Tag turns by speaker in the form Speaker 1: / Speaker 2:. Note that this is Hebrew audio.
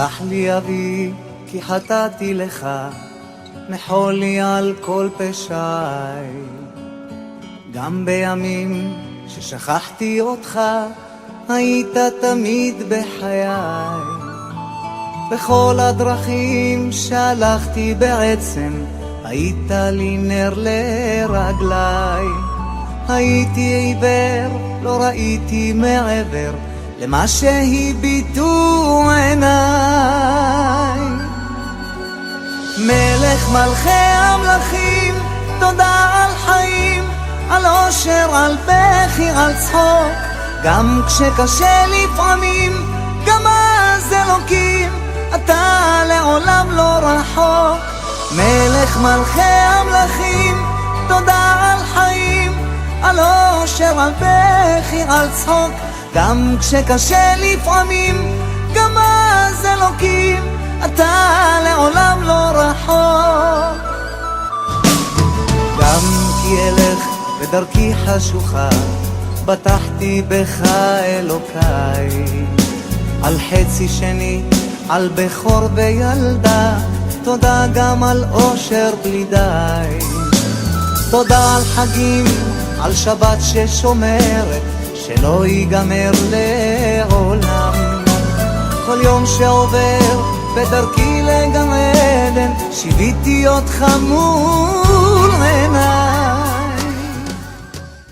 Speaker 1: סלח לי אבי, כי חטאתי לך, מחול לי על כל פשעי. גם בימים ששכחתי אותך, היית תמיד בחיי. בכל הדרכים שהלכתי בעצם, היית לי נר לרגלי. הייתי עיוור, לא ראיתי מעבר למה שהביטו עיניי. מלך מלכי המלכים, תודה על חיים, על אושר, על בכי, על צחוק. גם כשקשה לפעמים, גם אז אלוקים, אתה לעולם לא רחוק. מלך מלכי המלכים, תודה על חיים, על אושר, על בכי, על צחוק. גם כשקשה לפעמים, גם אז אלוקים, אתה לעולם לא רחוק. גם כי אלך בדרכי חשוכה, בטחתי בך אלוקיי. על חצי שני, על בכור וילדה, תודה גם על אושר בלי די. תודה על חגים, על שבת ששומרת, שלא ייגמר לעולם. כל יום שעובר בדרכי לגן עדן, שיוויתי אותך מול עיניי.